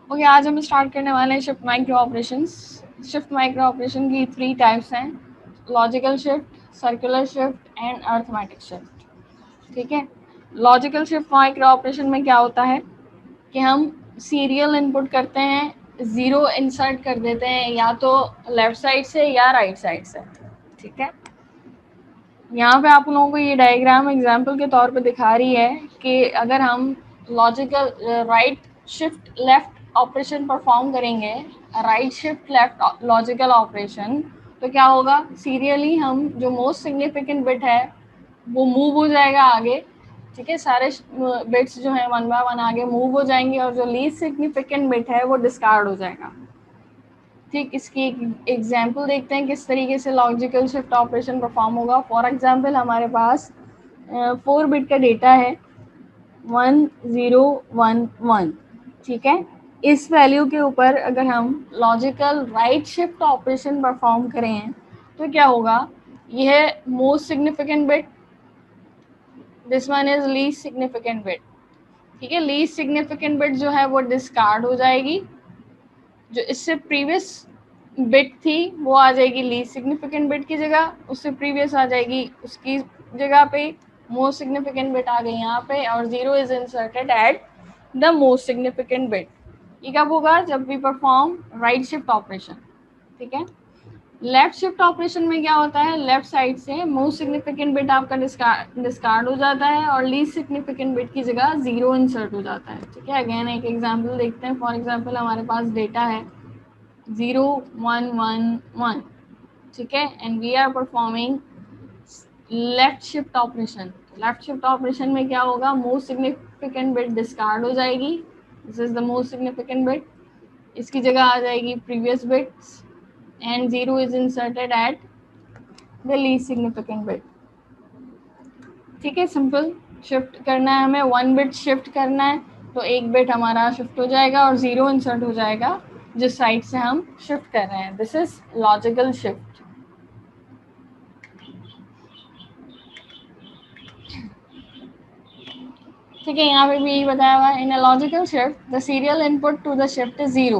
Okay, आज हम start करने वाले हैं shift micro operations. Shift micro operation की 3 टाइप्स हैं, logical shift, circular shift and arithmetic shift. ठीक है, लॉजिकल शिफ्ट माइक्रो ऑपरेशन में क्या होता है कि हम सीरियल इनपुट करते हैं, ज़ीरो इंसर्ट कर देते हैं या तो लेफ्ट साइड से या राइट साइड से। ठीक है, यहाँ पे आप लोगों को ये डायग्राम एग्जाम्पल के तौर पे दिखा रही है कि अगर हम logical right shift left operation perform करेंगे, right shift left logical operation, तो क्या होगा, सीरियली हम जो मोस्ट सिग्निफिकेंट बिट है वो मूव हो जाएगा आगे। ठीक है, सारे बिट्स जो है वन बाय वन आगे मूव हो जाएंगे और जो लीस्ट सिग्निफिकेंट बिट है वो डिस्कार्ड हो जाएगा। ठीक, इसकी एक एग्जाम्पल देखते हैं किस तरीके से लॉजिकल शिफ्ट ऑपरेशन परफॉर्म होगा। फॉर एग्जाम्पल हमारे पास 4 बिट का डेटा है 1011। ठीक है, इस वैल्यू के ऊपर अगर हम logical right shift operation perform करें तो क्या होगा, यह most significant bit, this one is least significant bit. ठीक है, लीस्ट सिग्निफिकेंट बिट जो है वो डिस्कार्ड हो जाएगी, जो इससे प्रीवियस बिट थी वो आ जाएगी लीस्ट सिग्निफिकेंट बिट की जगह, उससे प्रीवियस आ जाएगी उसकी जगह पे, मोस्ट सिग्निफिकेंट बिट आ गई यहाँ पे और zero is inserted at the most significant bit. ये कब होगा, जब we perform right shift operation. ठीक है, लेफ्ट शिफ्ट ऑपरेशन में क्या होता है, लेफ्ट साइड से मोस्ट सिग्निफिकेंट बिट आपका डिस्कार्ड हो जाता है और लीस्ट सिग्निफिकेंट बिट की जगह जीरो इंसर्ट हो जाता है। ठीक है, अगेन एक एग्जांपल देखते हैं। फॉर एग्जांपल हमारे पास डेटा है 0111। ठीक है, and we are performing left shift operation. Left shift operation में क्या होगा, मोस्ट सिग्निफिकेंट बिट डिस्कार्ड हो जाएगी, this is the most significant bit, इसकी जगह आ जाएगी previous bits and zero is inserted at the least significant bit. ठीक है, सिंपल शिफ्ट करना है हमें, 1 बिट शिफ्ट करना है तो 1 बिट हमारा शिफ्ट हो जाएगा और जीरो इंसर्ट हो जाएगा जिस साइड से हम शिफ्ट कर रहे हैं। This is logical shift. ठीक है, यहाँ पे भी यही बताया हुआ है, in a logical shift the serial input to the shift is zero.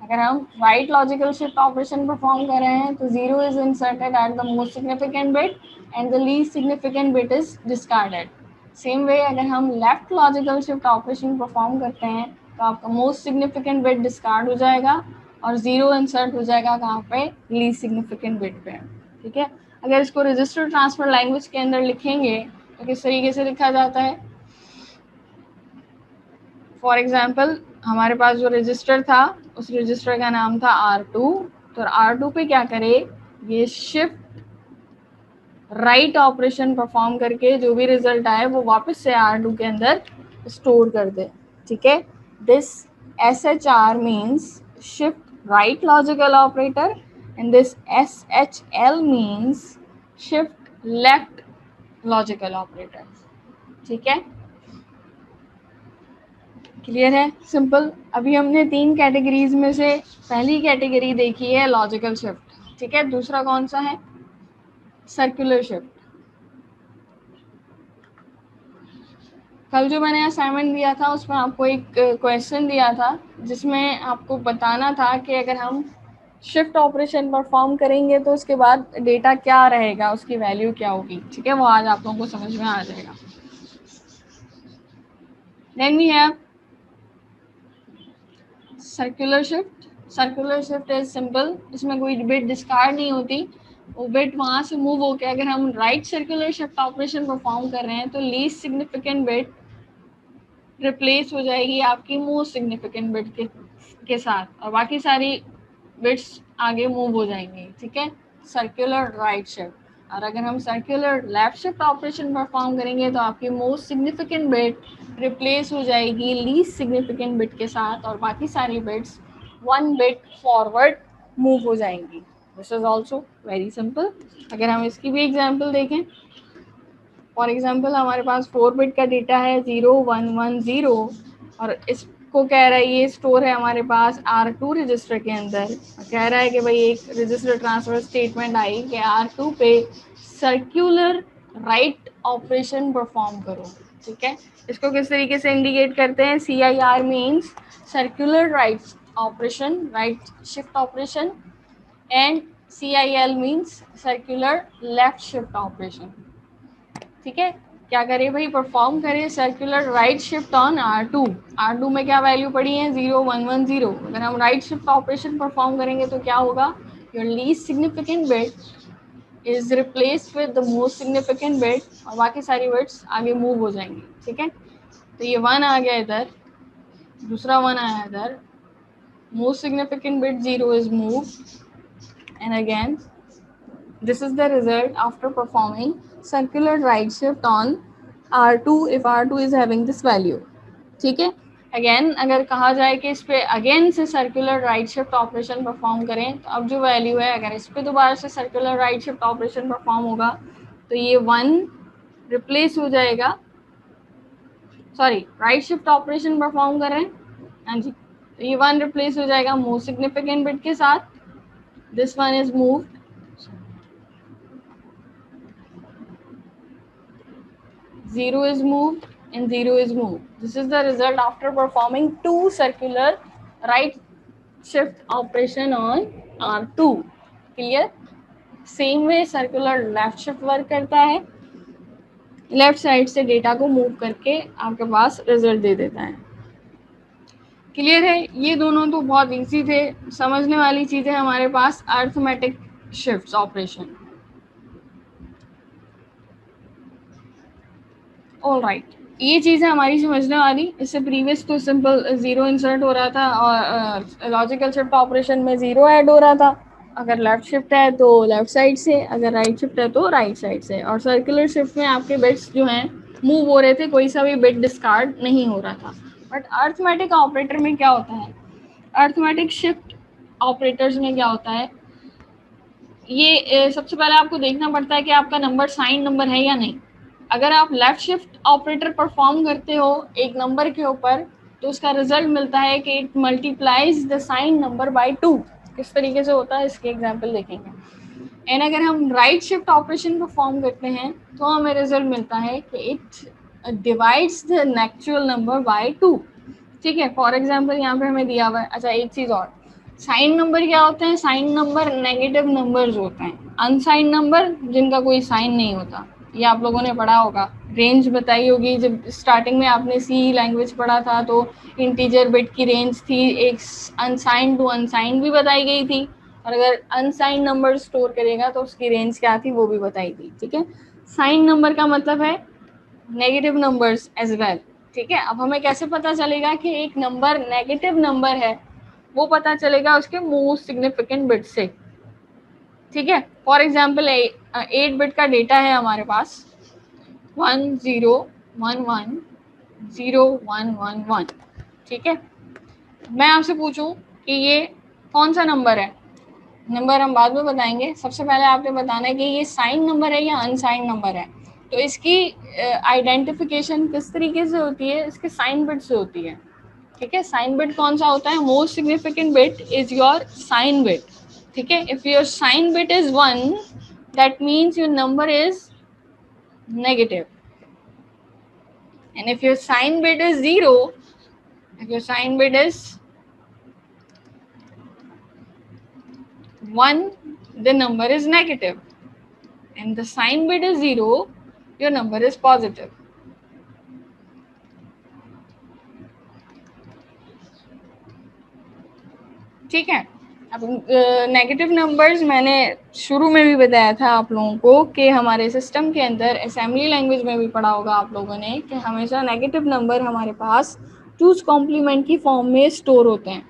अगर हम right logical shift operation perform कर रहे हैं तो zero is inserted at the most significant bit and the least significant bit is discarded. Same way अगर हम left logical shift operation perform करते हैं तो आपका मोस्ट सिग्निफिकेंट बिट डिस्कार्ड हो जाएगा और जीरो इंसर्ट हो जाएगा कहाँ पे, लीस्ट सिग्निफिकेंट बिट पे। ठीक है, अगर इसको रजिस्टर ट्रांसफर लैंग्वेज के अंदर लिखेंगे तो किस तरीके से लिखा जाता है। फॉर एग्जाम्पल हमारे पास जो रजिस्टर था उस रजिस्टर का नाम था R2। तो R2 पे क्या करे, ये शिफ्ट राइट ऑपरेशन परफॉर्म करके जो भी रिजल्ट आए वो वापस से R2 के अंदर स्टोर कर दे। ठीक है, this SHR means shift right logical operator and this SHL means shift left logical operator. ठीक है, क्लियर है, सिंपल। अभी हमने 3 कैटेगरीज में से पहली कैटेगरी देखी है लॉजिकल शिफ्ट। ठीक है, दूसरा कौन सा है, सर्कुलर शिफ्ट। कल जो मैंने असाइनमेंट दिया था उसमें आपको एक क्वेश्चन दिया था जिसमें आपको बताना था कि अगर हम शिफ्ट ऑपरेशन परफॉर्म करेंगे तो उसके बाद डेटा क्या रहेगा, उसकी वैल्यू क्या होगी। ठीक है, वो आज आप लोगों को समझ में आ जाएगा। Then we have circular shift. Circular shift is simple, इसमें कोई बिट डिस्कार्ड नहीं होती, वो बिट वहाँ से मूव होकर अगर हम right circular shift operation perform कर रहे हैं तो लीस्ट सिग्निफिकेंट बिट रिप्लेस हो जाएगी आपकी मोस्ट सिग्निफिकेंट बिट के साथ और बाकी सारी बिट्स आगे मूव हो जाएंगी। ठीक है, सर्कुलर राइट शिफ्ट। और अगर हम circular left shift operation perform करेंगे तो आपकी मोस्ट सिग्निफिकेंट बिट रिप्लेस हो जाएगी लीस्ट सिग्निफिकेंट बिट के साथ और बाकी सारी बिट्स 1 बिट फॉरवर्ड मूव हो जाएंगी। This is also very simple. अगर हम इसकी भी एग्जाम्पल देखें, फॉर एग्जाम्पल हमारे पास 4 बिट का डेटा है 0110 और इसको कह रहा है ये स्टोर है हमारे पास R2 रजिस्टर के अंदर। कह रहा है कि भाई एक रजिस्टर ट्रांसफर स्टेटमेंट आई कि R2 पे सर्कुलर राइट ऑपरेशन परफॉर्म करो, ठीक है। इसको किस तरीके से इंडिकेट करते हैं? CIR means circular write operation, right shift operation, and CIL means circular left shift operation, ठीक है। क्या करें भाई? परफॉर्म करें circular right shift on R2। R2 में क्या वैल्यू पड़ी है? 0 1 1 0। अगर हम राइट शिफ्ट ऑपरेशन परफॉर्म करेंगे तो क्या होगा? Your least significant bit is replaced with the most significant bit, और बाकी सारी बिट्स आगे मूव हो जाएंगी, ठीक है। तो ये 1 आ गया इधर, दूसरा 1 आया इधर, most significant bit 0 is move, and again this is the result after performing circular right shift on R2 if R2 is having this value, ठीक है। अगेन अगर कहा जाए कि इस पे अगेन से circular right shift operation perform करें, तो अब जो वैल्यू है, अगर इस पे दोबारा से circular right shift operation perform होगा तो ये 1 रिप्लेस हो जाएगा, sorry right shift operation perform कर रहे हैं, हाँ जी, तो ये 1 रिप्लेस हो जाएगा मोस्ट सिग्निफिकेंट बिट के साथ, this one is moved, 0 is moved and 0 is moved. This is the result after performing two circular right shift operation on R2. Clear? Same way circular left shift work करता है, left side से data को move करके आपके पास result दे देता है। Clear है? ये दोनों तो बहुत इजी थे। समझने वाली चीजें हमारे पास अर्थमेटिक शिफ्ट ऑपरेशन। ऑलराइट, ये चीज़ है हमारी समझने वाली। इससे प्रीवियस तो सिंपल 0 इंसर्ट हो रहा था और लॉजिकल शिफ्ट ऑपरेशन में 0 ऐड हो रहा था। अगर लेफ्ट शिफ्ट है तो लेफ्ट साइड से, अगर राइट शिफ्ट है तो राइट साइड से, और सर्कुलर शिफ्ट में आपके बिट्स जो हैं मूव हो रहे थे, कोई सा भी बिट डिस्कार्ड नहीं हो रहा था। बट अर्थमेटिक ऑपरेटर में क्या होता है? अर्थमेटिक शिफ्ट ऑपरेटर्स में क्या होता है? ये सबसे पहले आपको देखना पड़ता है कि आपका नंबर साइन नंबर है या नहीं। अगर आप लेफ्ट शिफ्ट ऑपरेटर परफॉर्म करते हो एक नंबर के ऊपर, तो उसका रिजल्ट मिलता है कि it multiplies the sign number by 2। किस तरीके से होता है इसके एग्जांपल देखेंगे। एंड अगर हम राइट शिफ्ट ऑपरेशन परफॉर्म करते हैं तो हमें रिजल्ट मिलता है कि it divides the natural number by 2, ठीक है। फॉर एग्जाम्पल यहाँ पे हमें दिया हुआ है। अच्छा, एक चीज़ और, साइन नंबर क्या होते हैं? साइन नंबर नेगेटिव नंबर्स होते हैं। अनसाइन नंबर जिनका कोई साइन नहीं होता, ये आप लोगों ने पढ़ा होगा। रेंज बताई होगी जब स्टार्टिंग में आपने सी लैंग्वेज पढ़ा था, तो इंटीजर बिट की रेंज थी, एक अनसाइन टू अनसाइन भी बताई गई थी, और अगर अनसाइन नंबर स्टोर करेगा तो उसकी रेंज क्या थी वो भी बताई थी, ठीक है। साइन नंबर का मतलब है नेगेटिव नंबर्स एज वेल, ठीक है। अब हमें कैसे पता चलेगा कि एक नंबर नेगेटिव नंबर है? वो पता चलेगा उसके मोस्ट सिग्निफिकेंट बिट से, ठीक है। फॉर एग्जाम्पल 8 बिट का डेटा है हमारे पास, 1 0 1 1 0 1 1 1, ठीक है। मैं आपसे पूछूं कि ये कौन सा नंबर है? नंबर हम बाद में बताएंगे, सबसे पहले आपने बताना है कि ये साइन नंबर है या अनसाइन नंबर है। तो इसकी आइडेंटिफिकेशन किस तरीके से होती है? इसके साइन बिट से होती है, ठीक है। साइन बिट कौन सा होता है? Most significant bit is your sign bit, ठीक है। If your sign bit is 1, that means your number is negative, and if your sign bit is 0, if your sign bit is 1, the number is negative, and the sign bit is 0, your number is positive, ठीक है। अब negative numbers मैंने शुरू में भी बताया था आप लोगों को कि हमारे सिस्टम के अंदर असेंबली लैंग्वेज में भी पढ़ा होगा आप लोगों ने कि हमेशा नेगेटिव नंबर हमारे पास टूज कॉम्प्लीमेंट की फॉर्म में स्टोर होते हैं,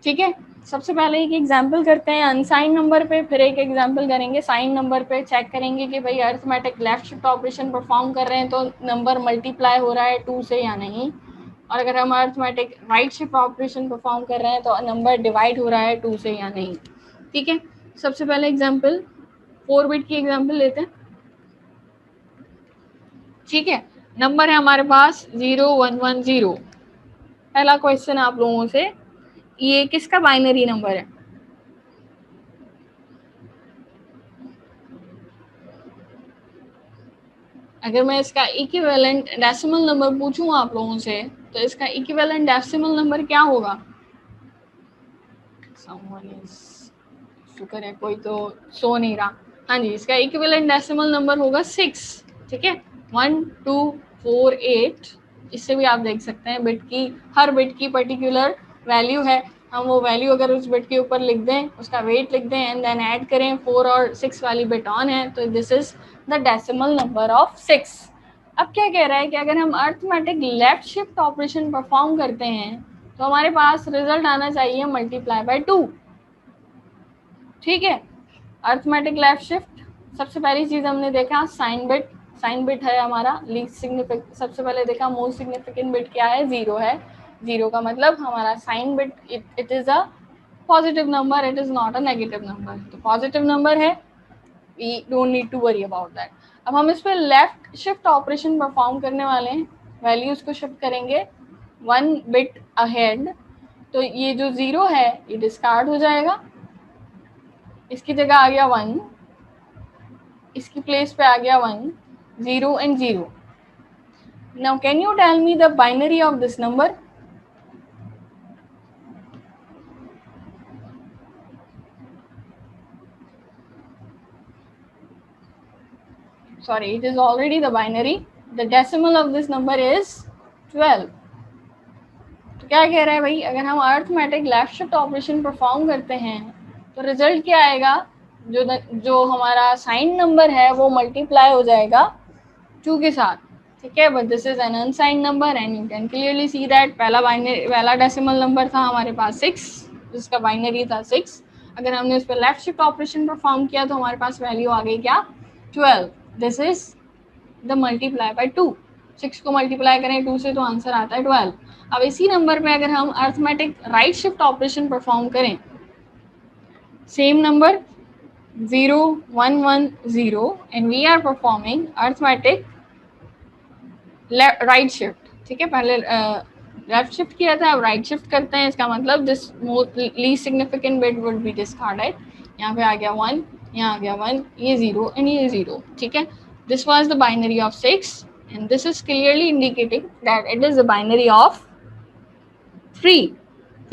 ठीक है। सबसे पहले एक एग्जांपल करते हैं अनसाइन नंबर पे, फिर एक एग्जांपल करेंगे साइन नंबर पे। चेक करेंगे कि भाई arithmetic left shift operation perform कर रहे हैं तो नंबर मल्टीप्लाई हो रहा है 2 से या नहीं, और अगर हम arithmetic right shift operation perform कर रहे हैं तो नंबर डिवाइड हो रहा है 2 से या नहीं, ठीक है। सबसे पहले एग्जाम्पल 4 बिट की एग्जाम्पल लेते हैं, ठीक है। नंबर है हमारे पास 0 1 1 0। पहला क्वेश्चन आप लोगों से, ये किसका बाइनरी नंबर है? अगर मैं इसका इक्विवेलेंट डेसिमल नंबर पूछूं आप लोगों से, तो इसका इक्विवेलेंट डेसिमल नंबर क्या होगा? शुक्र है कोई तो सो नहीं रहा। हाँ जी, इसका इक्विवेलेंट डेसिमल नंबर होगा 6। ठीक है, 1 2 4 8। इससे भी आप देख सकते हैं बिट की, हर बिट की पर्टिकुलर वैल्यू है। हम वो वैल्यू अगर उस बिट के ऊपर लिख दें, उसका वेट लिख दें एंड देन ऐड करें, 4 और 6 वाली बिट ऑन है, तो this is the decimal number of 6। अब क्या कह रहा है कि अगर हम arithmetic left shift operation perform करते हैं तो हमारे पास रिजल्ट आना चाहिए मल्टीप्लाई बाय 2। ठीक है, अर्थमेटिक लेफ्ट शिफ्ट, सबसे पहली चीज हमने देखा साइन बिट। साइन बिट है हमारा लीस्ट सिग्निफिकेंट। सबसे पहले देखा मोस्ट सिग्निफिकेंट बिट क्या है? 0 है। 0 का मतलब हमारा sign bit, it is a positive number, it is not a negative number. तो पॉजिटिव नंबर है, we don't need to worry about that. अब हम इस पर लेफ्ट शिफ्ट ऑपरेशन परफॉर्म करने वाले हैं, वैल्यूज को शिफ्ट करेंगे 1 बिट अहेड। तो ये जो 0 है ये डिस्कार्ड हो जाएगा, इसकी जगह आ गया 1, इसकी प्लेस पे आ गया 1, 0 and 0। Now can you tell me the binary of this number? Sorry, it is already the binary. The decimal of this number is 12. तो क्या कह रहा है भाई, अगर हम arithmetic left shift operation perform करते हैं तो रिजल्ट क्या आएगा? जो हमारा साइन नंबर है वो मल्टीप्लाई हो जाएगा 2 के साथ। ठीक है, but this is an unsigned number and you can clearly see that पहला डेसिमल नंबर था हमारे पास 6, जिसका बाइनरी था 6। अगर हमने उस पर लेफ्ट शिफ्ट ऑपरेशन परफॉर्म किया तो हमारे पास वैल्यू आ गई क्या? 12। This is the multiply by 2। 6 को मल्टीप्लाई करें 2 से तो आंसर आता है 12। अब इसी नंबर पे अगर हम arithmetic right shift operation perform करें, same number 0 1 1 0 and we are performing arithmetic right shift. ठीक है, पहले लेफ्ट शिफ्ट किया था, अब राइट शिफ्ट करते हैं। इसका मतलब this least significant bit would be discarded. यहाँ पे आ गया 1, यहाँ आ गया 1, ये 0 एंड ये 0। ठीक है, this was the binary of 6 and this is clearly indicating that it is the binary of 3.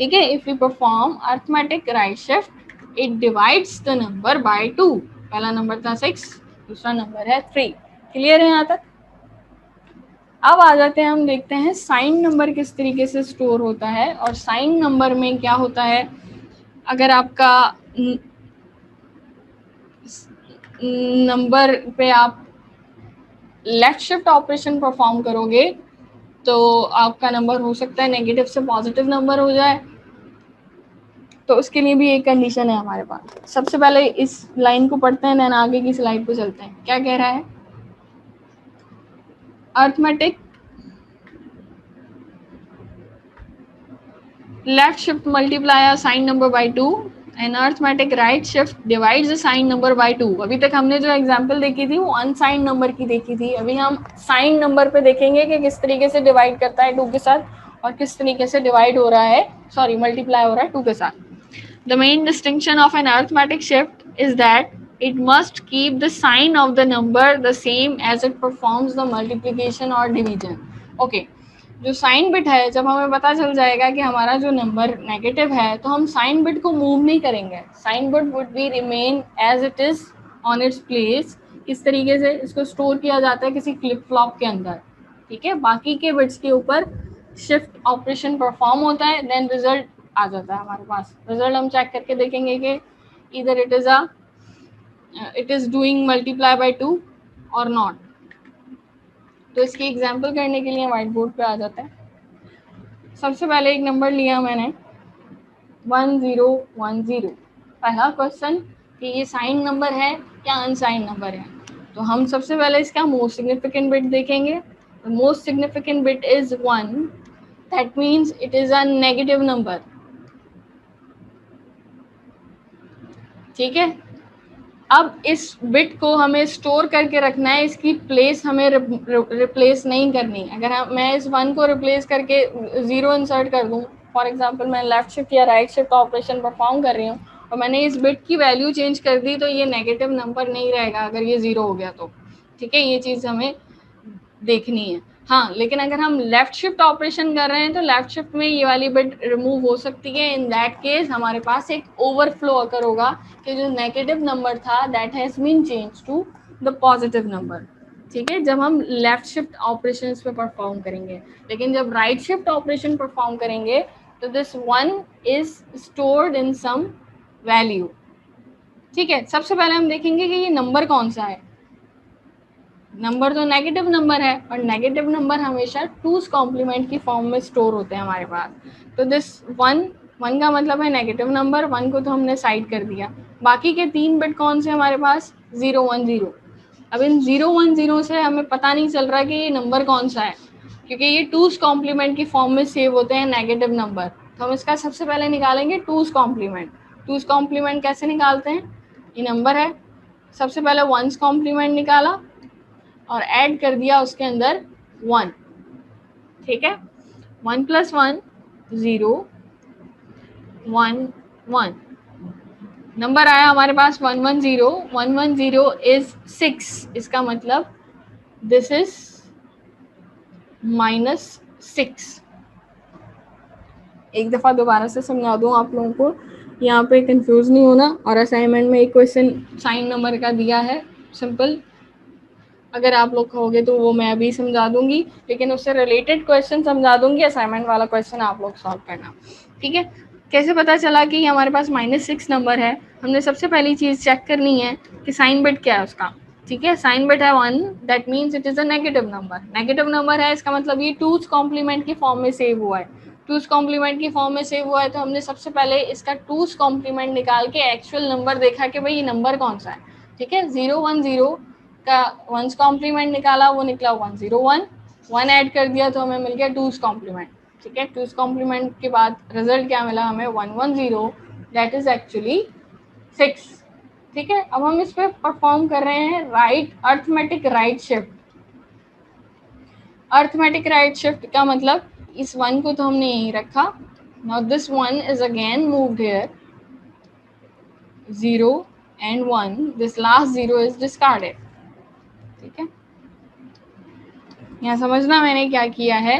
ठीक है, if we perform arithmetic right shift it divides the number by 2। पहला नंबर था 6, दूसरा नंबर है 3। क्लियर है यहाँ तक? अब आ जाते हैं, हम देखते हैं साइन नंबर किस तरीके से स्टोर होता है। और साइन नंबर में क्या होता है, अगर आपका नंबर पे आप लेफ्ट शिफ्ट ऑपरेशन परफॉर्म करोगे तो आपका नंबर हो सकता है नेगेटिव से पॉजिटिव नंबर हो जाए। तो उसके लिए भी एक कंडीशन है हमारे पास। सबसे पहले इस लाइन को पढ़ते हैं, देन आगे की स्लाइड पे चलते हैं। क्या कह रहा है? Arithmetic left shift multiply a sign number by 2 and arithmetic right shift divides the sign number by 2। अभी तक हमने जो एग्जांपल देखी थी वो अनसाइन नंबर की देखी थी। अभी हम साइन नंबर पे देखेंगे कि किस तरीके से डिवाइड करता है 2 के साथ और किस तरीके से डिवाइड हो रहा है, सॉरी मल्टीप्लाई हो रहा है 2 के साथ। The main distinction of an arithmetic shift is that it must keep the sign of the number the same as it performs the multiplication or division. Okay, जो साइन बिट है, जब हमें पता चल जाएगा कि हमारा जो नंबर नेगेटिव है तो हम साइन बिट को मूव नहीं करेंगे। Sign bit would be remain as it is on its place. किस तरीके से इसको स्टोर किया जाता है? किसी फ्लिप फ्लॉप के अंदर। ठीक है, बाकी के बिट्स के ऊपर शिफ्ट ऑपरेशन परफॉर्म होता है, देन रिजल्ट आ जाता है हमारे पास। रिजल्ट हम चेक करके देखेंगे कि इधर it is doing multiply by 2 और नॉट। तो इसकी एग्जांपल करने के लिए व्हाइट बोर्ड पे आ जाता है। सबसे पहले एक नंबर लिया मैंने 1010। पहला क्वेश्चन कि ये साइन नंबर है क्या अनसाइन नंबर है? तो हम सबसे पहले इसका मोस्ट सिग्निफिकेंट बिट देखेंगे। Most significant bit is 1, that means it is a negative number. ठीक है, अब इस बिट को हमें स्टोर करके रखना है, इसकी प्लेस हमें रिप्लेस नहीं करनी। अगर मैं इस 1 को रिप्लेस करके 0 इंसर्ट कर दूं, फॉर एग्जांपल मैं लेफ्ट शिफ्ट या राइट शिफ्ट ऑपरेशन परफॉर्म कर रही हूँ और मैंने इस बिट की वैल्यू चेंज कर दी, तो ये नेगेटिव नंबर नहीं रहेगा अगर ये 0 हो गया तो। ठीक है, ये चीज़ हमें देखनी है। हाँ, लेकिन अगर हम लेफ्ट शिफ्ट ऑपरेशन कर रहे हैं तो लेफ्ट शिफ्ट में ये वाली बिट रिमूव हो सकती है। इन दैट केस हमारे पास एक ओवरफ्लो अकर होगा कि जो नेगेटिव नंबर था that has been change to the positive number. ठीक है, जब हम लेफ्ट शिफ्ट ऑपरेशन पे परफॉर्म करेंगे। लेकिन जब राइट शिफ्ट ऑपरेशन परफॉर्म करेंगे तो this one is stored in some value. ठीक है, सबसे पहले हम देखेंगे कि ये नंबर कौन सा है। नंबर तो नेगेटिव नंबर है और नेगेटिव नंबर हमेशा टूज कॉम्प्लीमेंट की फॉर्म में स्टोर होते हैं हमारे पास। तो दिस वन, वन का मतलब है नेगेटिव नंबर, वन को तो हमने साइड कर दिया। बाकी के 3 बिट कौन से हमारे पास, 0 1 0। अब इन 0 1 0 से हमें पता नहीं चल रहा कि ये नंबर कौन सा है, क्योंकि ये टूज कॉम्प्लीमेंट की फॉर्म में सेव होते हैं नेगेटिव नंबर। तो हम इसका सबसे पहले निकालेंगे टूज कॉम्प्लीमेंट। टूज कॉम्प्लीमेंट कैसे निकालते हैं, ये नंबर है, सबसे पहले वंस कॉम्प्लीमेंट निकाला और ऐड कर दिया उसके अंदर 1। ठीक है, 1 + 1 0 1 1, नंबर आया हमारे पास 110। 110 इज 6, इसका मतलब दिस इज -6। एक दफ़ा दोबारा से समझा दूँ आप लोगों को, यहाँ पे कंफ्यूज नहीं होना। और असाइनमेंट में एक क्वेश्चन साइन नंबर का दिया है सिंपल, अगर आप लोग कहोगे तो वो मैं अभी समझा दूंगी, लेकिन उससे रिलेटेड क्वेश्चन समझा दूंगी। असाइनमेंट वाला क्वेश्चन आप लोग सॉल्व करना। ठीक है, कैसे पता चला कि हमारे पास -6 नंबर है। हमने सबसे पहली चीज़ चेक करनी है कि साइन बिट क्या है उसका। ठीक है, साइन बिट है 1, that means it is a negative number. Negative number है, इसका मतलब ये टूज कॉम्प्लीमेंट की फॉर्म में सेव हुआ है। टूज कॉम्प्लीमेंट की फॉर्म में सेव हुआ है तो हमने सबसे पहले इसका टूज कॉम्प्लीमेंट निकाल के एक्चुअल नंबर देखा कि भाई ये नंबर कौन सा है। ठीक है, 0 1 0 का वंस कॉम्प्लीमेंट निकाला, वो निकला 101। 1 ऐड कर दिया तो हमें मिल गया टूज कॉम्प्लीमेंट। ठीक है, टूज कॉम्प्लीमेंट के बाद रिजल्ट क्या मिला हमें, 110, दैट इज एक्चुअली 6। ठीक है, अब हम इस पे परफॉर्म कर रहे हैं right arithmetic right shift. Arithmetic right shift का मतलब इस 1 को तो हमने यहीं रखा, now this 1 is again moved here, 0 and 1, this last 0 is discarded. ठीक है, यहाँ समझना मैंने क्या किया है,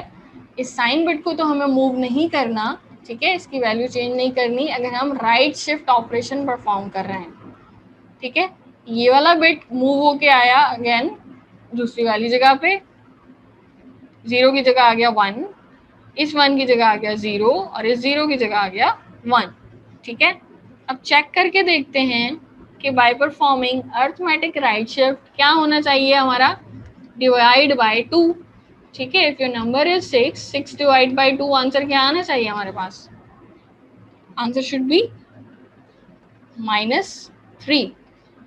इस साइन बिट को तो हमें मूव नहीं करना। ठीक है, इसकी वैल्यू चेंज नहीं करनी अगर हम राइट शिफ्ट ऑपरेशन परफॉर्म कर रहे हैं। ठीक है, ये वाला बिट मूव होके आया अगेन दूसरी वाली जगह पे, 0 की जगह आ गया 1, इस 1 की जगह आ गया 0 और इस 0 की जगह आ गया 1। ठीक है, अब चेक करके देखते हैं कि by performing arithmetic right shift क्या होना चाहिए हमारा, डिवाइड बाय 2। ठीक है, if your number is 6 divide by 2, answer क्या आना चाहिए हमारे पास, आंसर शुड बी -3।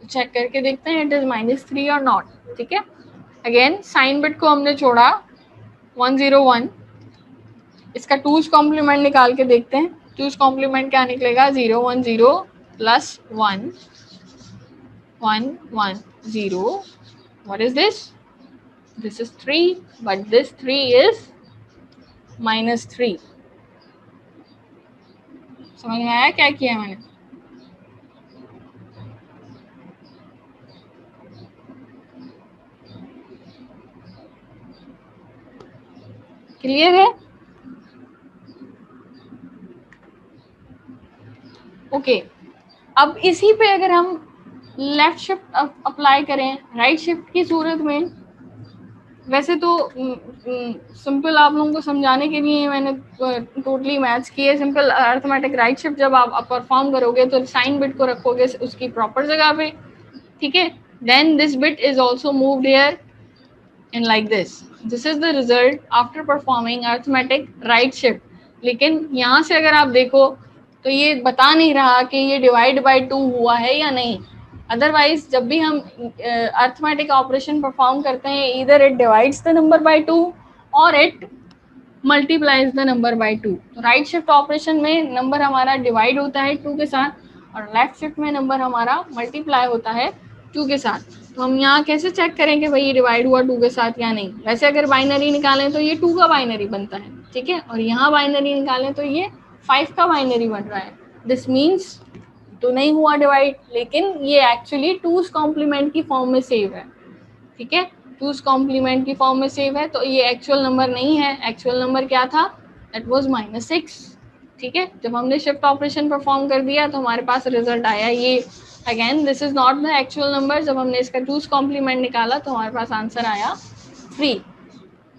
चेक करके देखते हैं इट इज -3 और नॉट। ठीक है, अगेन साइन बिट को हमने छोड़ा 101, इसका टूज कॉम्प्लीमेंट निकाल के देखते हैं। टूज कॉम्प्लीमेंट क्या निकलेगा, 010 + 1 110, what is this, this is 3, but this 3 is -3। समझ में आया क्या किया मैंने, क्लियर है। ओके, अब इसी पे अगर हम लेफ्ट शिफ्ट अप्लाई करें राइट शिफ्ट की सूरत में, वैसे तो सिंपल आप लोगों को समझाने के लिए मैंने टोटली मैथ्स की है। सिंपल अर्थमेटिक राइट शिफ्ट जब आप परफॉर्म करोगे तो साइन बिट को रखोगे उसकी प्रॉपर जगह पे। ठीक है, then this bit is also moved here in like this, this is the result after performing arithmetic right shift. लेकिन यहाँ से अगर आप देखो तो ये बता नहीं रहा कि ये डिवाइड बाय 2 हुआ है या नहीं। अदरवाइज जब भी हम अर्थमेटिक ऑपरेशन परफॉर्म करते हैं, इधर it divides the number by 2 और it multiplies the number by 2। तो राइट शिफ्ट ऑपरेशन में नंबर हमारा डिवाइड होता है 2 के साथ और लेफ्ट शिफ्ट में नंबर हमारा मल्टीप्लाई होता है 2 के साथ। तो हम यहाँ कैसे चेक करें कि भाई ये डिवाइड हुआ 2 के साथ या नहीं। वैसे अगर बाइनरी निकालें तो ये 2 का बाइनरी बनता है। ठीक है, और यहाँ बाइनरी निकालें तो ये 5 का बाइनरी बन रहा है। दिस मीन्स तो नहीं हुआ डिवाइड, लेकिन ये एक्चुअली टूज कॉम्प्लीमेंट की फॉर्म में सेव है। ठीक है, 2's कॉम्प्लीमेंट की फॉर्म में सेव है, तो ये एक्चुअल नंबर नहीं है। एक्चुअल नंबर क्या था? That was -6। ठीक है, जब हमने शिफ्ट ऑपरेशन परफॉर्म कर दिया तो हमारे पास रिजल्ट आया ये। Again this is not the actual number, जब हमने इसका 2's कॉम्प्लीमेंट निकाला तो हमारे पास आंसर आया 3।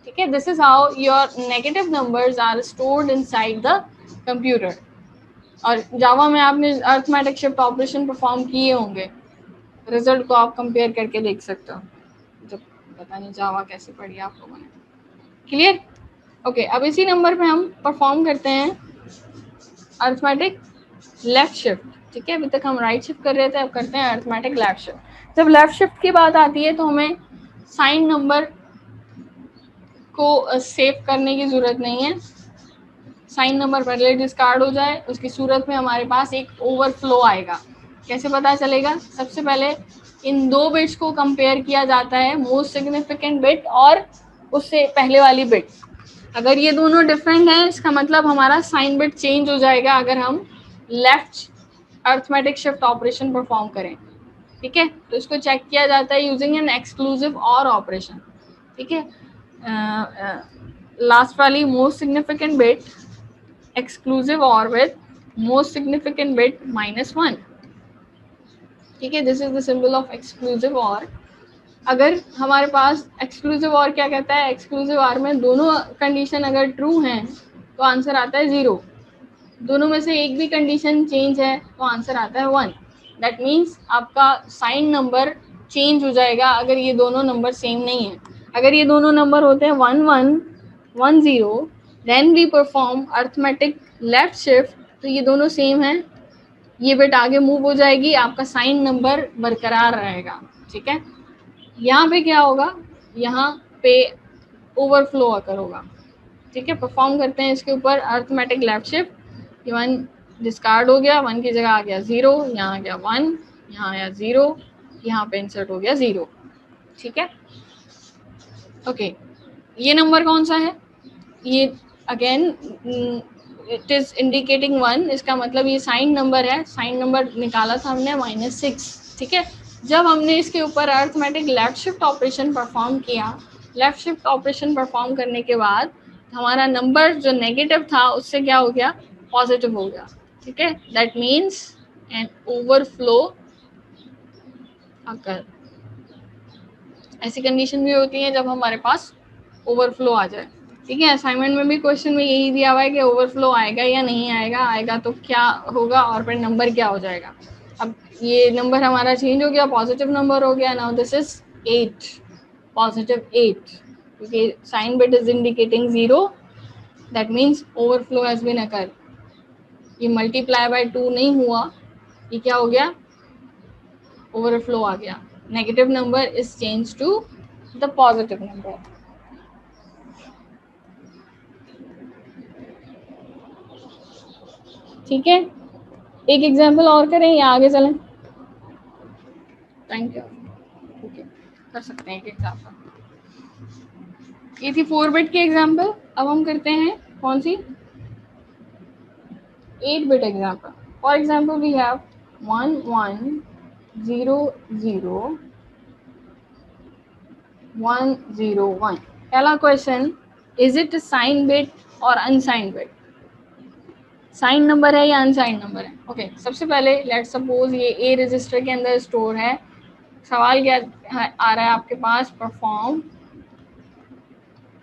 ठीक है, this is how your negative numbers are stored inside the computer. और जावा में आपने अर्थमेटिक शिफ्ट ऑपरेशन परफॉर्म किए होंगे, रिजल्ट को आप कंपेयर करके देख सकते हो। जब पता नहीं जावा कैसे पढ़ी आप लोगों ने। क्लियर? ओके, अब इसी नंबर पे हम परफॉर्म करते हैं अर्थमेटिक लेफ्ट शिफ्ट। ठीक है, अभी तक हम राइट शिफ्ट कर रहे थे, अब करते हैं अर्थमेटिक लेफ्ट शिफ्ट। जब लेफ्ट शिफ्ट की बात आती है तो हमें साइन नंबर को सेव करने की जरूरत नहीं है। साइन नंबर पहले डिस्कार्ड हो जाए, उसकी सूरत में हमारे पास एक ओवरफ्लो आएगा। कैसे पता चलेगा? सबसे पहले इन दो बिट्स को कंपेयर किया जाता है, मोस्ट सिग्निफिकेंट बिट और उससे पहले वाली बिट। अगर ये दोनों डिफरेंट हैं, इसका मतलब हमारा साइन बिट चेंज हो जाएगा अगर हम left arithmetic shift operation perform करें। ठीक है, तो इसको चेक किया जाता है यूजिंग एन एक्सक्लूसिव और ऑपरेशन। ठीक है, लास्ट वाली मोस्ट सिग्निफिकेंट बिट एक्सक्लूसिव और विद मोस्ट सिग्निफिकेंट बिट -1। ठीक है, this is the symbol of exclusive और। अगर हमारे पास एक्सक्लूसिव और क्या कहता है? एक्सक्लूसिव और में दोनों कंडीशन अगर ट्रू हैं तो आंसर आता है 0। दोनों में से एक भी कंडीशन चेंज है तो आंसर आता है 1। दैट मीन्स आपका साइन नंबर चेंज हो जाएगा अगर ये दोनों नंबर सेम नहीं है। अगर ये दोनों नंबर होते हैं 1 1 1 0, then we perform arithmetic left shift, तो ये दोनों सेम है, ये बिट आगे मूव हो जाएगी, आपका साइन नंबर बरकरार रहेगा। ठीक है, यहाँ पे क्या होगा? यहाँ पे ओवरफ्लो अकर होगा। ठीक है, परफॉर्म करते हैं इसके ऊपर अर्थमेटिक लेफ्ट शिफ्ट। 1 डिस्कार्ड हो गया, 1 की जगह आ गया 0, यहाँ आ गया 1, यहाँ आया 0, यहाँ पे इंसर्ट हो गया 0। ठीक है, ओके, ये नंबर कौन सा है? ये अगेन इट इज इंडिकेटिंग 1, इसका मतलब ये साइन नंबर है। साइन नंबर निकाला था हमने -6। ठीक है, जब हमने इसके ऊपर arithmetic left shift operation perform किया, लेफ्ट शिफ्ट ऑपरेशन परफॉर्म करने के बाद हमारा नंबर जो नेगेटिव था उससे क्या हो गया? पॉजिटिव हो गया। ठीक है, दैट मीन्स एन ओवरफ्लो अकर। ऐसी कंडीशन भी होती है जब हमारे पास ओवरफ्लो आ जाए। ठीक है, असाइनमेंट में भी क्वेश्चन में यही दिया हुआ है कि ओवरफ्लो आएगा या नहीं आएगा, आएगा तो क्या होगा और फिर नंबर क्या हो जाएगा। अब ये नंबर हमारा चेंज हो गया, पॉजिटिव नंबर हो गया। नाउ दिस इज 8, +8, क्योंकि sign bit is indicating 0, that means overflow has been occur. ये मल्टीप्लाई बाय 2 नहीं हुआ, ये क्या हो गया? ओवरफ्लो आ गया। Negative number is change to the positive number. ठीक है, एक एग्जाम्पल और करें या आगे चलें? Thank you. ओके, कर सकते हैं एक एग्जाम्पल। ये थी 4 बिट की एग्जाम्पल। अब हम करते हैं कौन सी? 8 bit example. For example we have 1 1 0 0 1 0 1। पहला question, is it sign bit और अनसाइन बिट? साइन नंबर है या अनसाइन नंबर है? ओके, सबसे पहले लेट्स सपोज ये ए रजिस्टर के अंदर स्टोर है। सवाल क्या आ रहा है आपके पास? Perform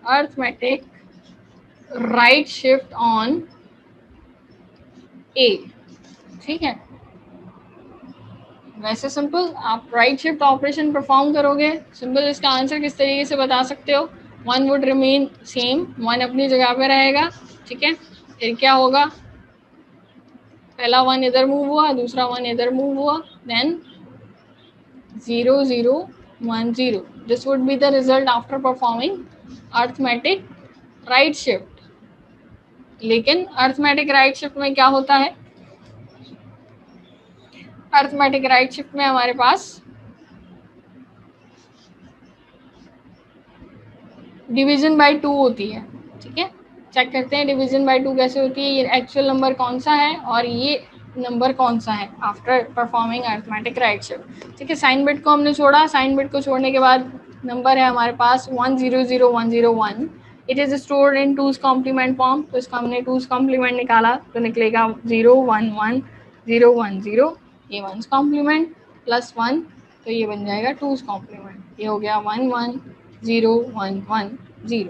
arithmetic right shift on A. ठीक है, वैसे सिंपल आप राइट शिफ्ट ऑपरेशन परफॉर्म करोगे, सिंपल इसका आंसर किस तरीके से बता सकते हो? 1 वुड रिमेन सेम, 1 अपनी जगह पे रहेगा। ठीक है, फिर क्या होगा? पहला 1 इधर मूव हुआ, दूसरा 1 इधर मूव हुआ, then 0 0 1 0। This would be the result after performing arithmetic right shift. लेकिन अर्थमेटिक राइट शिफ्ट में क्या होता है? अर्थमेटिक राइट शिफ्ट में हमारे पास डिवीजन बाय 2 होती है। ठीक है, चेक करते हैं डिवीजन बाय 2 कैसे होती है। ये एक्चुअल नंबर कौन सा है और ये नंबर कौन सा है after performing arithmetic right shift. ठीक है, साइन बिट को हमने छोड़ा, साइन बिट को छोड़ने के बाद नंबर है हमारे पास 100101, it is stored in two's complement form, तो इसका हमने टूज कॉम्प्लीमेंट निकाला तो निकलेगा 011010, ये वंस कॉम्प्लीमेंट प्लस 1, तो ये बन जाएगा टूज कॉम्प्लीमेंट, ये हो गया 110110।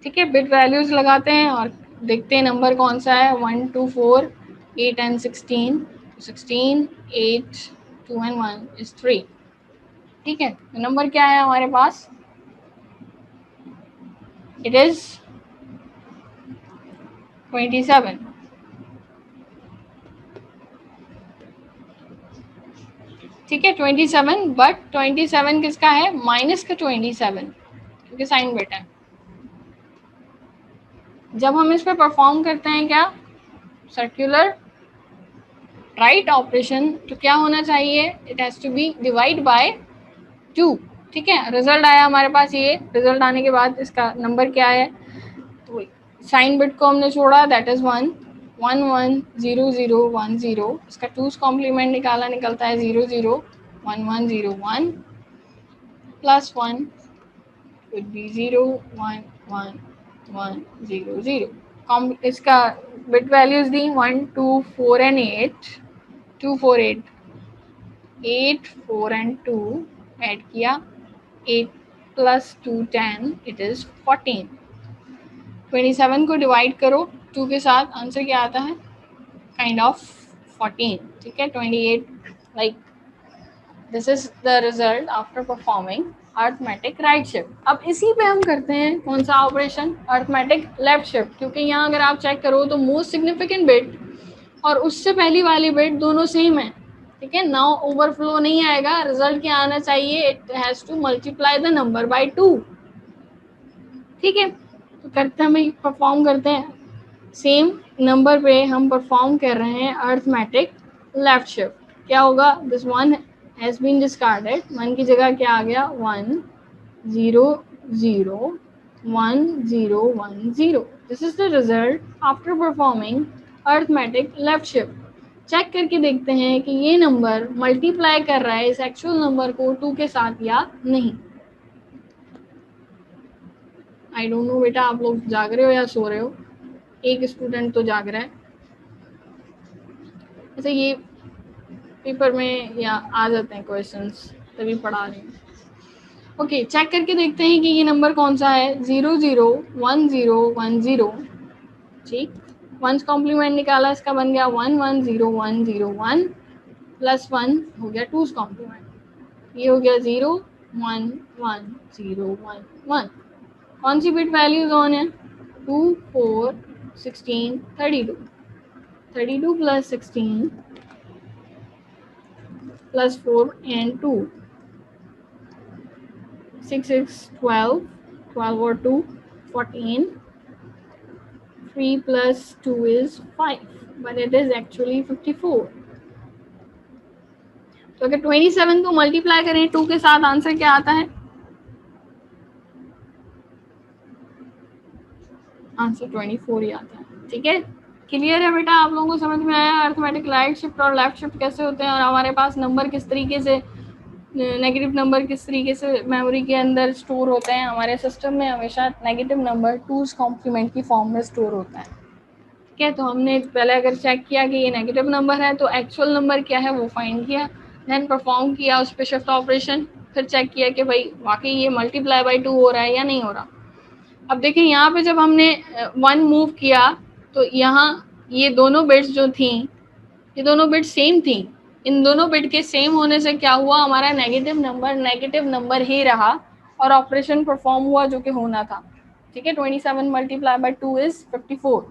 ठीक है, बिट वैल्यूज लगाते हैं और देखते हैं नंबर कौन सा है, 1 2 4 8 एंड 16, 16 8 2 एंड 1 इज 3। ठीक है, तो नंबर क्या है हमारे पास, इट इज 27। ठीक है 27, बट 27 किसका है, माइनस का 27, क्योंकि साइन बेटा है। जब हम इस पर परफॉर्म करते हैं क्या, सर्कुलर राइट ऑपरेशन, तो क्या होना चाहिए, it has to be divide by 2। ठीक है, रिजल्ट आया हमारे पास, ये रिजल्ट आने के बाद इसका नंबर क्या है, तो साइन बिट को हमने छोड़ा, दैट इज 1 1 1 0 0 1 0, इसका टूज कॉम्प्लीमेंट निकाला, निकलता है 0 0 1 1 0 1 प्लस 1 would be 0 1 1 1 0 0। इसका bit values the 1 2 4 and 8, 2 4 8 8 4 and 2 add किया, 8 प्लस 2 10, इट इज 14। 27 को डिवाइड करो 2 के साथ, आंसर क्या आता है, काइंड ऑफ 14। ठीक है, 28, like this is the result after performing arithmetic right shift. अब इसी पे हम करते हैं कौन सा ऑपरेशन, अर्थमेटिक लेफ्ट शिफ्ट, क्योंकि यहाँ अगर आप चेक करो तो मोस्ट सिग्निफिकेंट बिट और उससे पहली वाली बिट दोनों सेम है। ठीक है, नाउ ओवरफ्लो नहीं आएगा, रिजल्ट क्या आना चाहिए, it has to multiply the number by 2। ठीक है, तो करते हम परफॉर्म करते हैं, सेम नंबर पे हम परफॉर्म कर रहे हैं अर्थमेटिक लेफ्ट शिफ्ट। क्या होगा, this one has been discarded, 1 की जगह क्या आ गया, 1 0 0 1 0 1 0। This is the result after performing arithmetic left shift. Check करके देखते हैं कि ये नंबर मल्टीप्लाई कर रहा है इस एक्चुअल नंबर को 2 के साथ या नहीं। आई डोंट नो बेटा, आप लोग जाग रहे हो या सो रहे हो, एक स्टूडेंट तो जाग रहा है। ऐसे ये पेपर में या आ जाते हैं क्वेश्चंस, तभी पढ़ा रही हूँ। ओके, चेक करके देखते हैं कि ये नंबर कौन सा है, 0 0 1 0 1 0। ठीक, वंस कॉम्प्लीमेंट निकाला, इसका बन गया 1 1 0 1 0 1 प्लस 1 हो गया टूज कॉम्प्लीमेंट, ये हो गया 0 1 1 0 1 1। कौन सी बिट वैल्यूज ऑन है, 2 4 16 32, 32 प्लस 16 प्लस 4 एंड 2, 6 6 12, 12 और 2 14, 3 plus 2 is 5, but it is actually 54। तो अगर 27 को मल्टीप्लाई करें 2 के साथ, आंसर क्या आता है, आंसर 24 ही आता है। ठीक है, क्लियर है बेटा, आप लोगों को समझ में आया अर्थमेटिक राइट शिफ्ट और लेफ्ट शिफ्ट कैसे होते हैं, और हमारे पास नंबर किस तरीके से, नेगेटिव नंबर किस तरीके से मेमोरी के अंदर स्टोर होते हैं। हमारे सिस्टम में हमेशा नेगेटिव नंबर टूज कॉम्प्लीमेंट की फॉर्म में स्टोर होता है। ठीक है, तो हमने पहले अगर चेक किया कि ये नेगेटिव नंबर है तो एक्चुअल नंबर क्या है वो फाइंड किया, देन परफॉर्म किया उस पर शिफ्ट ऑपरेशन, फिर चेक किया कि भाई वाकई ये मल्टीप्लाई बाय 2 हो रहा है या नहीं हो रहा। अब देखिए यहाँ पे जब हमने 1 मूव किया तो यहाँ ये दोनों बिट्स जो थी, ये दोनों बिट सेम थी, इन दोनों बिट के सेम होने से क्या हुआ, हमारा नेगेटिव नंबर ही रहा और ऑपरेशन परफॉर्म हुआ जो कि होना था। ठीक है, 27 मल्टीप्लाई बाय 2 इज 54।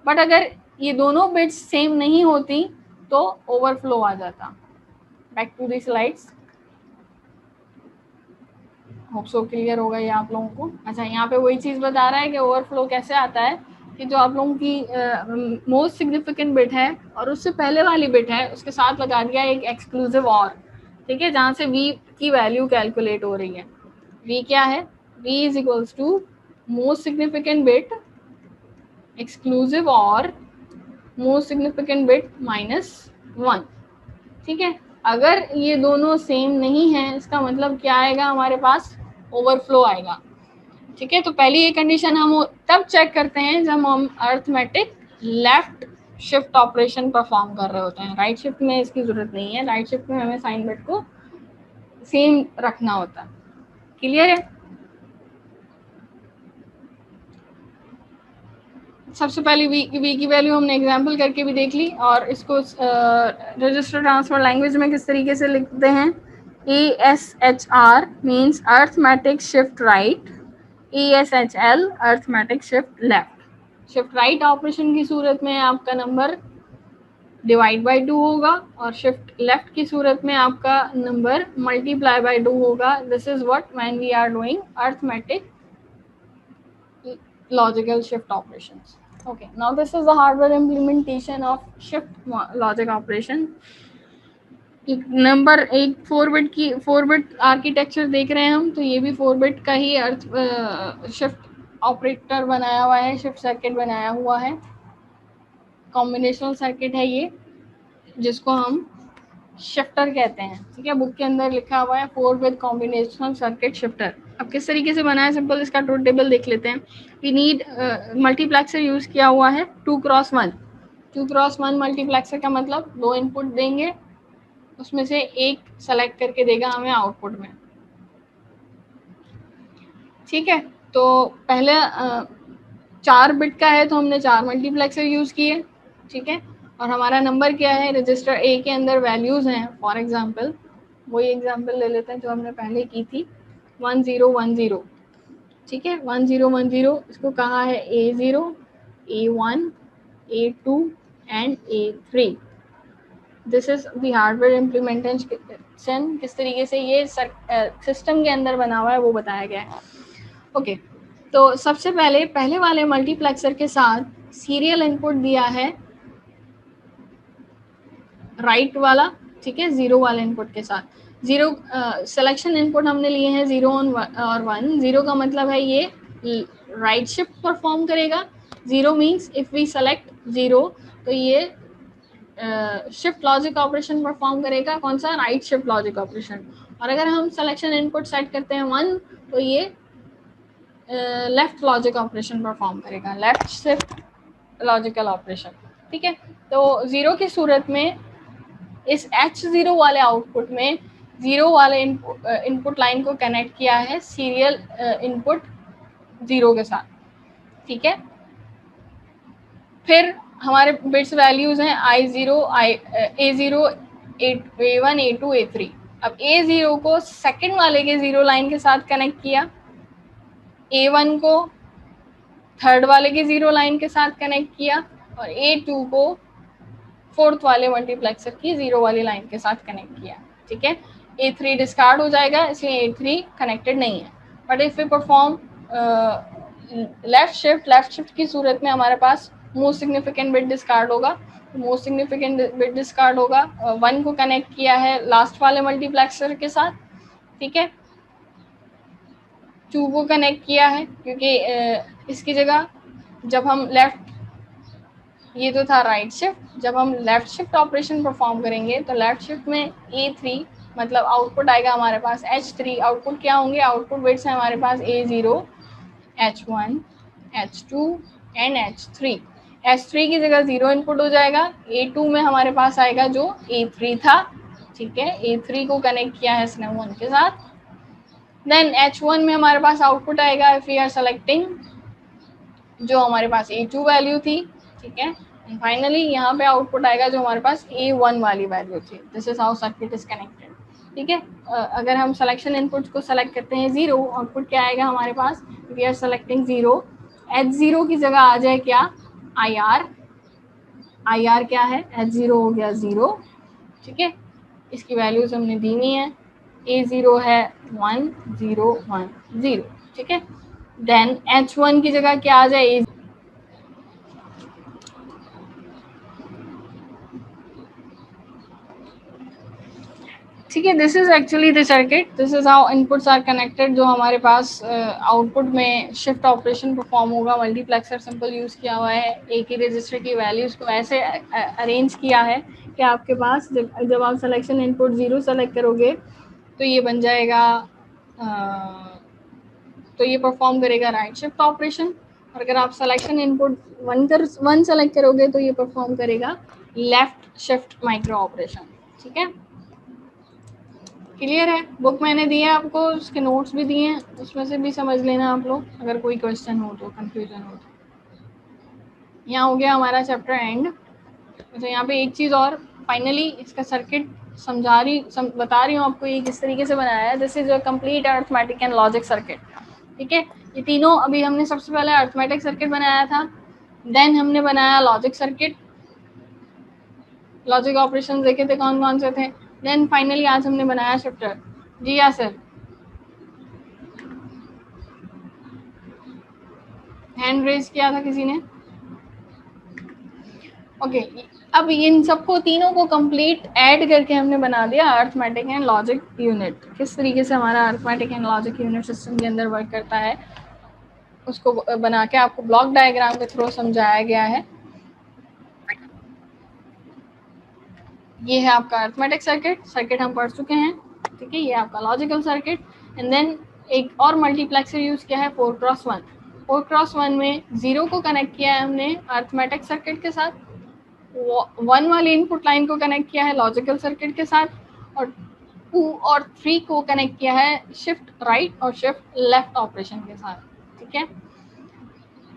बट अगर ये दोनों बिट्स सेम नहीं होती तो ओवरफ्लो आ जाता। Back to the slides, hope so clear होगा ये आप लोगों को। अच्छा, यहाँ पे वही चीज़ बता रहा है कि ओवरफ्लो कैसे आता है, कि जो आप लोगों की मोस्ट सिग्निफिकेंट बिट है और उससे पहले वाली बिट है उसके साथ लगा दिया एक एक्सक्लूसिव और। ठीक है, जहाँ से v की वैल्यू कैलकुलेट हो रही है। v क्या है, v is equals to most significant bit exclusive और मोस्ट सिग्निफिकेंट बिट -1। ठीक है, अगर ये दोनों सेम नहीं है इसका मतलब क्या आएगा हमारे पास, ओवरफ्लो आएगा। ठीक है, तो पहली ये कंडीशन हम तब चेक करते हैं जब हम arithmetic left shift operation perform कर रहे होते हैं। राइट शिफ्ट में इसकी जरूरत नहीं है, राइट शिफ्ट में हमें साइन बिट को सेम रखना होता है। क्लियर है? सबसे पहले वी की वैल्यू हमने एग्जाम्पल करके भी देख ली, और इसको रजिस्टर ट्रांसफर लैंग्वेज में किस तरीके से लिखते हैं, ASHR means arithmetic shift right, ASHL arithmetic shift left. Shift write operation की सूरत में आपका नंबर डिवाइड बाई 2 होगा, और शिफ्ट लेफ्ट की सूरत में आपका नंबर मल्टीप्लाई बाई 2 होगा। This is what when we are doing arithmetic logical shift operations. Okay, now this is the hardware implementation of shift logic operation. एक नंबर एक 4 bit architecture देख रहे हैं हम, तो ये भी 4 बिट का ही अर्थ शिफ्ट ऑपरेटर बनाया हुआ है, शिफ्ट सर्किट बनाया हुआ है, कॉम्बिनेशनल सर्किट है ये, जिसको हम शिफ्टर कहते हैं। ठीक है, बुक के अंदर लिखा हुआ है 4 बिट कॉम्बिनेशनल सर्किट शिफ्टर। अब किस तरीके से बना है, सिंपल इसका ट्रूथ टेबल देख लेते हैं। वी नीड मल्टीप्लेक्सर यूज किया हुआ है 2x1। 2x1 मल्टीप्लेक्सर का मतलब 2 इनपुट देंगे, उसमें से एक सेलेक्ट करके देगा हमें आउटपुट में। ठीक है, तो पहले 4 बिट का है तो हमने 4 मल्टीप्लेक्सर यूज किए। ठीक है, और हमारा नंबर क्या है, रजिस्टर ए के अंदर वैल्यूज हैं। फॉर एग्जांपल वही एग्जांपल ले लेते हैं जो हमने पहले की थी, 1010। ठीक है, 1010 इसको कहा है A0, A1, A2 and A3। This is the hardware implementation, किस तरीके से ये सिस्टम के अंदर बना हुआ है वो बताया गया है। ओके, तो सबसे पहले वाले मल्टीप्लेक्सर के साथ सीरियल इनपुट दिया है राइट वाला। ठीक है, 0 वाले इनपुट के साथ। 0 सिलेक्शन इनपुट हमने लिए हैं 0 और 1। 0 का मतलब है ये राइट शिफ्ट परफॉर्म करेगा। 0 मीन्स इफ वी सेलेक्ट 0 तो ये शिफ्ट लॉजिक ऑपरेशन परफॉर्म करेगा। कौन सा? Right shift logic operation. और अगर हम सिलेक्शन इनपुट सेट करते हैं 1 तो ये लेफ्ट लॉजिक ऑपरेशन परफॉर्म करेगा, लेफ्ट शिफ्ट लॉजिकल ऑपरेशन। ठीक है, तो 0 की सूरत में इस H0 वाले आउटपुट में 0 वाले इनपुट लाइन को कनेक्ट किया है सीरियल इनपुट 0 के साथ। ठीक है, फिर हमारे बिट्स वैल्यूज हैं A0, A1, A2, A3। अब A0 को सेकंड वाले के 0 लाइन के साथ कनेक्ट किया, A1 को थर्ड वाले के 0 लाइन के साथ कनेक्ट किया, और A2 को फोर्थ वाले मल्टीप्लेक्सर की 0 वाली लाइन के साथ कनेक्ट किया। ठीक है, A3 डिस्कार्ड हो जाएगा, इसलिए A3 कनेक्टेड नहीं है। But if we perform left shift की सूरत में हमारे पास मोस्ट सिग्निफिकेंट बिट डिस्कार्ड होगा। मोस्ट सिग्निफिकेंट बिट डिस्कार्ड होगा, 1 को कनेक्ट किया है लास्ट वाले मल्टीप्लेक्सर के साथ। ठीक है, 2 को कनेक्ट किया है क्योंकि इसकी जगह जब हम लेफ्ट, ये तो था राइट शिफ्ट, जब हम लेफ्ट शिफ्ट ऑपरेशन परफॉर्म करेंगे तो लेफ्ट शिफ्ट में A3 मतलब आउटपुट आएगा हमारे पास H3। आउटपुट क्या होंगे? आउटपुट बिट्स हैं हमारे पास A0, H1, H2 and H3। H3 की जगह 0 इनपुट हो जाएगा। A2 में हमारे पास आएगा जो A3 था। ठीक है, A3 को कनेक्ट किया है इसने 1 के साथ। देन H1 में हमारे पास आउटपुट आएगा इफ वी आर सेलेक्टिंग जो हमारे पास A2 वैल्यू थी। ठीक है, एंड फाइनली यहाँ पे आउटपुट आएगा जो हमारे पास A1 वाली वैल्यू थी। This is how circuit is connected. ठीक है, अगर हम सिलेक्शन इनपुट को सेलेक्ट करते हैं 0, आउटपुट क्या आएगा हमारे पास? वी आर सेलेक्टिंग 0, H0 की जगह आ जाए क्या? IR। IR क्या है? H0 हो गया 0। ठीक है, इसकी वैल्यूज हमने दी हुई है। A0 है 1 0 1 0। ठीक है, देन H1 की जगह क्या आ जाए? ठीक है, this is actually the circuit. This is how inputs are connected. जो हमारे पास आउटपुट में शिफ्ट ऑपरेशन परफॉर्म होगा, मल्टीप्लेक्सर सिंपल यूज किया हुआ है। एक ही रजिस्टर की वैल्यूज को ऐसे अरेंज किया है कि आपके पास जब आप सिलेक्शन इनपुट 0 सेलेक्ट करोगे तो ये बन जाएगा तो ये परफॉर्म करेगा राइट शिफ्ट ऑपरेशन। और अगर आप सिलेक्शन इनपुट 1 सेलेक्ट करोगे तो ये परफॉर्म करेगा लेफ्ट शिफ्ट माइक्रो ऑपरेशन। ठीक है, क्लियर है? बुक मैंने दी है आपको, उसके नोट्स भी दिए हैं, उसमें से भी समझ लेना आप लोग, अगर कोई क्वेश्चन हो तो, कंफ्यूजन हो तो। यहाँ हो गया हमारा चैप्टर एंड। तो यहाँ पे एक चीज़ और, फाइनली इसका सर्किट बता रही हूँ आपको ये किस तरीके से बनाया है। This is a complete arithmetic and logic circuit. ठीक है, ये तीनों अभी हमने सबसे पहले अरिथमेटिक सर्किट बनाया था, देन हमने बनाया लॉजिक सर्किट, लॉजिक ऑपरेशन देखे थे कौन कौन से थे, देन फाइनली आज हमने बनाया शिफ्टर। जी या सर? हैंड रेज किया था किसी ने? ओके, अब इन सबको तीनों को कंप्लीट ऐड करके हमने बना दिया अरिथमेटिक एंड लॉजिक यूनिट। किस तरीके से हमारा arithmetic and logic unit system के अंदर वर्क करता है उसको बना के आपको ब्लॉक डायग्राम के थ्रू समझाया गया है। ये है आपका अरिथमेटिक सर्किट हम पढ़ चुके हैं। ठीक है, ये आपका लॉजिकल सर्किट। एंड देन एक और मल्टीप्लेक्सर यूज किया है 4x1। 4x1 में 0 को कनेक्ट किया है हमने अरिथमेटिक सर्किट के साथ, 1 वाली इनपुट लाइन को कनेक्ट किया है लॉजिकल सर्किट के साथ, और 2 और 3 को कनेक्ट किया है शिफ्ट राइट और शिफ्ट लेफ्ट ऑपरेशन के साथ। ठीक है,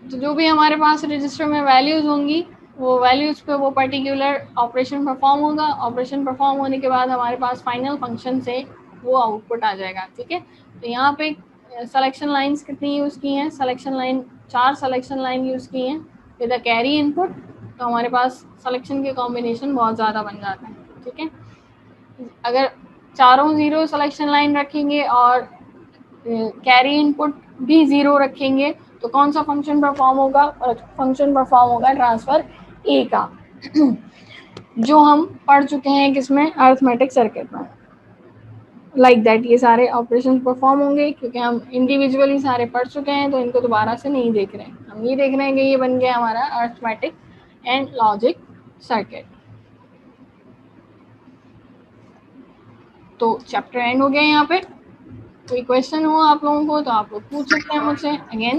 तो जो भी हमारे पास रजिस्टर में वैल्यूज होंगी वो वैल्यूज पे वो पर्टिकुलर ऑपरेशन परफॉर्म होगा। ऑपरेशन परफॉर्म होने के बाद हमारे पास फाइनल फंक्शन से वो आउटपुट आ जाएगा। ठीक है, तो यहाँ पे सिलेक्शन लाइंस कितनी यूज़ की हैं? Selection line 4 selection line use की हैं विद अ कैरी इनपुट। तो हमारे पास सिलेक्शन के कॉम्बिनेशन बहुत ज़्यादा बन जाते हैं। ठीक है, अगर चारों 0 सिलेक्शन लाइन रखेंगे और कैरी इनपुट भी 0 रखेंगे तो कौन सा फंक्शन परफॉर्म होगा? फंक्शन परफॉर्म होगा ट्रांसफर ए का जो हम पढ़ चुके हैं किसमें? अरिथमेटिक सर्किट में। लाइक दैट ये सारे ऑपरेशन परफॉर्म होंगे क्योंकि हम इंडिविजुअली सारे पढ़ चुके हैं, तो इनको दोबारा से नहीं देख रहे हैं। हम ये देख रहे हैं कि ये बन गया हमारा अरिथमेटिक एंड लॉजिक सर्किट। तो चैप्टर एंड हो गया यहाँ पे। कोई क्वेश्चन हो आप लोगों को तो आप लोग पूछ सकते हैं मुझसे। अगेन